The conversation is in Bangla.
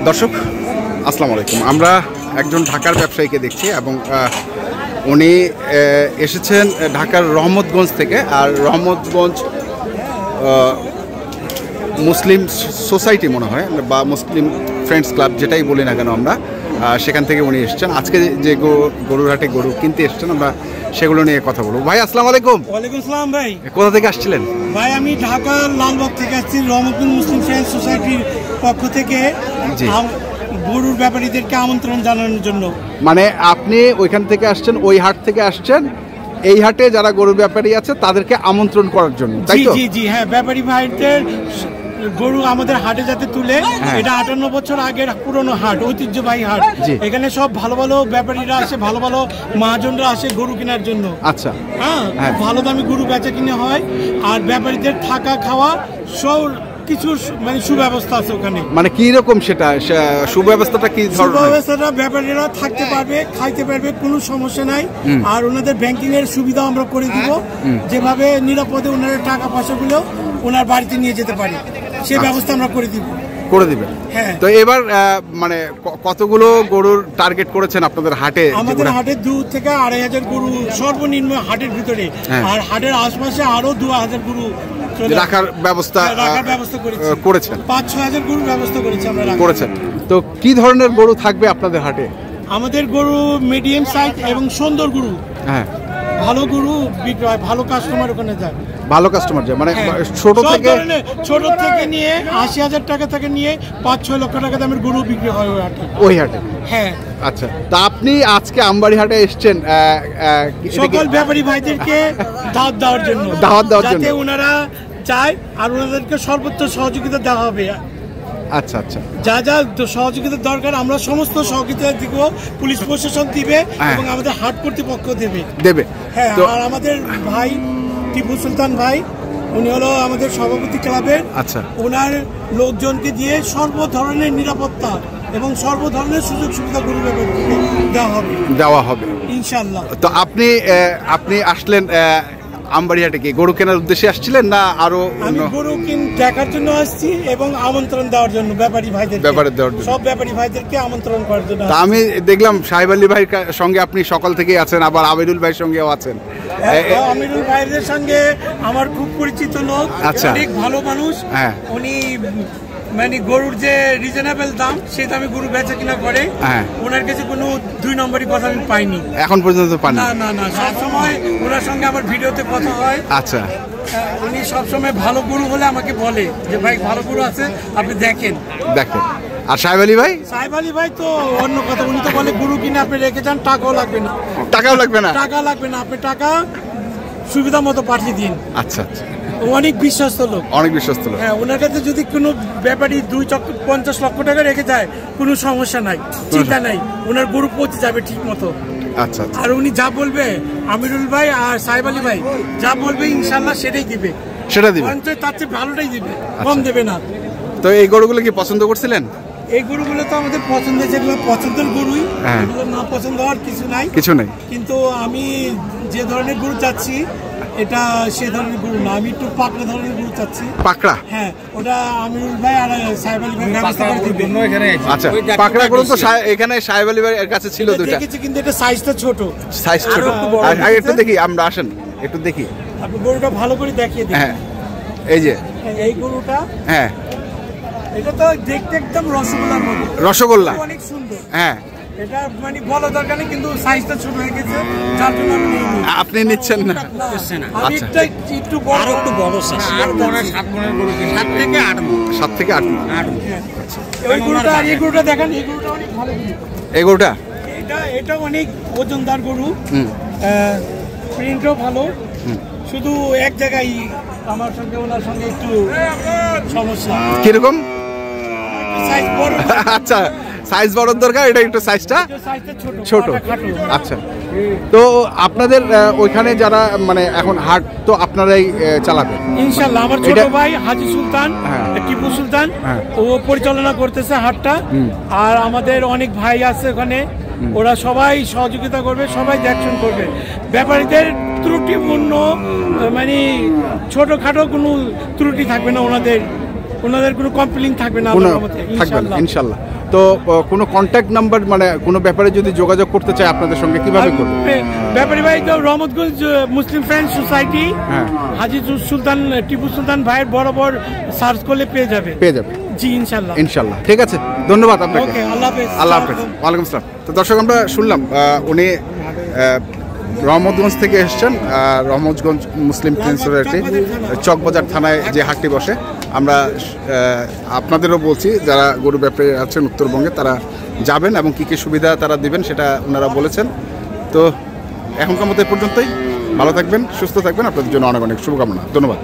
দর্শক আসসালামু আলাইকুম। আমরা একজন ঢাকার ব্যবসায়ীকে দেখছি এবং উনি এসেছেন ঢাকার রহমতগঞ্জ থেকে। আর রহমতগঞ্জ মুসলিম সোসাইটি মনে হয়, বা মুসলিম ফ্রেন্ডস ক্লাব, যেটাই বলি না কেন আমরা, সেখান থেকে উনি এসেছেন। আজকে যে গরুর হাটে গরু কিনতে এসেছেন, আমরা সেগুলো নিয়ে কথা বলবো। ভাই আসসালামু আলাইকুম। ওয়ালাইকুম আসসালাম ভাই। কোথা থেকে আসছিলেন? ভাই আমি ঢাকার লালবাগ থেকে আসছি, রহমতগঞ্জ মুসলিম ফ্রেন্ডস সোসাইটির পক্ষ থেকে গরুর ব্যাপারীদেরকে আমন্ত্রণ জানানোর জন্য। মানে আপনি ওইখান থেকে আসছেন, ওই হাট থেকে আসছেন, এই হাটে যারা গরুর ব্যাপারী আছে তাদেরকে আমন্ত্রণ করার জন্য, তাই তো? জি জি হ্যাঁ, ব্যাপারী ভাইদের গরু আমাদের হাটে যাতে তুলে। এটা 58 বছর আগের পুরনো হাট, ঐতিহ্যবাহী হাট। এখানে সব ভালো ভালো ব্যাপারীরা আসে, ভালো ভালো মহাজনরা আসে গরু কেনার জন্য। আচ্ছা, হ্যাঁ, ভালো দামি গরু বেচা কিনে হয়। আর ব্যাপারীদের থাকা খাওয়া সব কিছু মানে সুব্যবস্থা আছে ওখানে। মানে কি রকম সেটা সুব্যবস্থাটা কি ধরনের? সুব্যবস্থাটা ব্যাপারীরা থাকতে পারবে, খাইতে পারবে, কোনো সমস্যা নাই। আর ওনাদের ব্যাংকিং এর সুবিধা আমরা করে দিব, যেভাবে নিরাপদে ওনারা টাকা পয়সাগুলো ওনার বাড়িতে নিয়ে যেতে পারে, সেই ব্যবস্থা আমরা করে দিব। করে দিবেন? হ্যাঁ। তো এবার মানে কতগুলো গরুর টার্গেট করেছেন আপনাদের হাটে? আমাদের হাটে 2 থেকে 2,500 গরু সর্বনিম্ন হাটের ভিতরে। আর হাটের আশপাশে আরো 2,000 গরু রাখার ব্যবস্থা করেছেন। 5-6 হাজার গরুর ব্যবস্থা করেছি আমরা। করেছেন। তো কি ধরনের গরু থাকবে আপনাদের হাটে? আমাদের গরু মিডিয়াম সাইজ এবং সুন্দর গরু। হ্যাঁ, ভালো গরু বিক্রি হয়, ভালো কাস্টমার ওখানে যায়। ভালো কাস্টমার যায় মানে ছোট থেকে নিয়ে 80,000 টাকা থেকে নিয়ে 5-6 লক্ষ টাকা দামের গরু বিক্রি হয় ওই হাটে। হ্যাঁ। আচ্ছা, তা আপনি আজকে আমবাড়ি হাটে এসেছেন সকল ব্যাপারী ভাইদেরকে দাওয়াত দেওয়ার জন্য, যাতে ওনারা চায় আর ওনাদেরকে সর্বোচ্চ সহযোগিতা দেওয়া হবে। আচ্ছা আচ্ছা, যা যা সহযোগিতার দরকার আমরা সমস্ত সহযোগিতা দিব, পুলিশ প্রশাসন দিবে এবং আমাদের হাট কর্তৃপক্ষ দেবে। হ্যাঁ, আর আমাদের ভাই টিপু সুলতান ভাই, উনি হলো আমাদের সভাপতি ক্লাবের। আচ্ছা, ওনার লোকজনকে দিয়ে সর্ব ধরনের নিরাপত্তা এবং সর্ব ধরনের সুযোগ সুবিধা গরু দেওয়া হবে ইনশাআল্লাহ। তো আপনি আসলেন আমবাড়ি হাটে কি গরু কেনার উদ্দেশ্যে আসছিলেন না আরো? আমি গরু দেখার জন্য আসছি এবং আমন্ত্রণ দেওয়ার জন্য ব্যাপারী ভাইদের, সব ব্যাপারী ভাইদেরকে আমন্ত্রণ করার জন্য। আমি দেখলাম সাহেব আলী ভাইয়ের সঙ্গে আপনি সকাল থেকে আছেন, আবার আমিরুল ভাইয়ের সঙ্গেও আছেন। আমিরুল ভাইদের সঙ্গে আমার খুব পরিচিত লোক, অনেক ভালো মানুষ। উনি মানে গরুর যে রিজনেবল দাম, সেই দামে গরু বেচা কিনা করে। ওনার কাছে কোনো 2 নম্বরই কথা আমি পাইনি এখন পর্যন্ত। না, সবসময় ওনার সঙ্গে আমার ভিডিওতে কথা হয়। আচ্ছা, উনি সবসময় ভালো গরু হলে আমাকে বলে যে ভাই ভালো গরু আছে, আপনি দেখেন। আর সাহেব আলী ভাই তো অন্য কথা, উনি তো বলে গরু কিনে আপনি রেখে যান, টাকাও লাগবে না। আপনি টাকা সুবিধা মতো পাঠিয়ে দিন। আচ্ছা, অনেক বিশ্বস্ত লোক। হ্যাঁ, ওনার কাছে যদি কোনো ব্যাপারী 250 লক্ষ টাকা রেখে যায়, কোনো সমস্যা নাই, চিন্তা নাই, ওনার গরু পৌঁছে যাবে ঠিক মতো। আচ্ছা, আর উনি যা বলবে, আমিরুল ভাই আর সাহেব আলী ভাই যা বলবে ইনশাল্লাহ সেটাই দিবে। তার চেয়ে ভালোটাই দিবে, কম দেবে না। তো এই গরুগুলো কি পছন্দ করছিলেন? এই গরুগুলো তো আমাদের পছন্দের, যেগুলো পছন্দের গরুই, এগুলো না পছন্দ হওয়ার কিছু নাই। কিন্তু আমি যে ধরনের গরু চাচ্ছি, এটা সে ধরনের গরু না, আমি একটু পাকড়া ধরনের গরু চাচ্ছি। পাকড়া? হ্যাঁ, ওটা আমিরুল ভাই আর সাহেব আলী ভাই ব্যবস্থা করে দিবে। আচ্ছা, পাকড়া গরু তো এখানে সাহেব আলী ভাইয়ের কাছে ছিল দুটো, দেখেছি, কিন্তু এটা সাইজটা ছোট। একটু দেখি, আমরা আসেন একটু দেখি। আপনি গরুটা ভালো করে দেখিয়ে দিন। হ্যাঁ, এই যে এই গরুটা। হ্যাঁ, এটা তো দেখতে একদম রসগোল্লার মতো। রসগোল্লা, অনেক সুন্দর। হ্যাঁ, এটা মানে বলা দরকার নেই, কিন্তু সাইজটা ছোট হয়ে গেছে, যার জন্য আপনি নিচ্ছেন না। আচ্ছা, একটু বড় সাইজ, 7 থেকে 8 ওই গরুটা। আর এই গরুটা দেখেন, এই গরুটা অনেক ভালো। এই গরুটা এটা অনেক ওজনদার গরু, প্রিন্টও ভালো। শুধু এক জায়গায় আমার সঙ্গে ওনার সঙ্গে একটু সমস্যা। কিরকম? সাইজ বড়। আচ্ছা, সাইজ বড় দরকার, এটা একটু সাইজটা ছোট। আচ্ছা, তো আপনাদের ওইখানে যারা মানে এখন হাট তো আপনারাই চালাবেন ইনশাআল্লাহ। আমার ছোট ভাই হাজি সুলতান, টিপু সুলতান, ও পরিচালনা করতেছে হাটটা। আর আমাদের অনেক ভাই আছে ওখানে, ওরা সবাই সহযোগিতা করবে, সবাই দেখশন করবে। ব্যাপারীদের ত্রুটিপূর্ণ মানে ছোটখাটো কোনো ত্রুটি থাকবে না ওনাদের ওনাদের কোনো কমপ্লেইন থাকবে না, থাকবে না ইনশাআল্লাহ। তো কোনো কন্ট্যাক্ট নাম্বার মানে কোনো ব্যাপারে যদি যোগাযোগ করতে চায় আপনাদের সঙ্গে কিভাবে করবে? ব্যাপারী ভাই তো রহমতগঞ্জ মুসলিম ফ্রেন্ডস সোসাইটি, হাজী সুলতান টিপু সুলতান ভাইয়ের বরাবর সার্চ করলে পেয়ে যাবে। জি ইনশাআল্লাহ ইনশাআল্লাহ। ঠিক আছে, ধন্যবাদ আপনাকে। ওকে, আল্লাহ হাফেজ। আল্লাহ হাফেজ। ওয়ালাইকুম আসসালাম। তো দর্শক আমরা শুনলাম উনি রহমতগঞ্জ থেকে এসেছেন। রহমতগঞ্জ মুসলিম ফ্রেন্ডস সোসাইটি চকবাজার থানায় যে হাটটি বসে, আমরা আপনাদেরও বলছি যারা গরু ব্যাপারী আছেন উত্তরবঙ্গে তারা যাবেন এবং কী কী সুবিধা তারা দিবেন সেটা ওনারা বলেছেন। তো এখনকার মতো এ পর্যন্তই। ভালো থাকবেন, সুস্থ থাকবেন, আপনাদের জন্য অনেক অনেক শুভকামনা। ধন্যবাদ।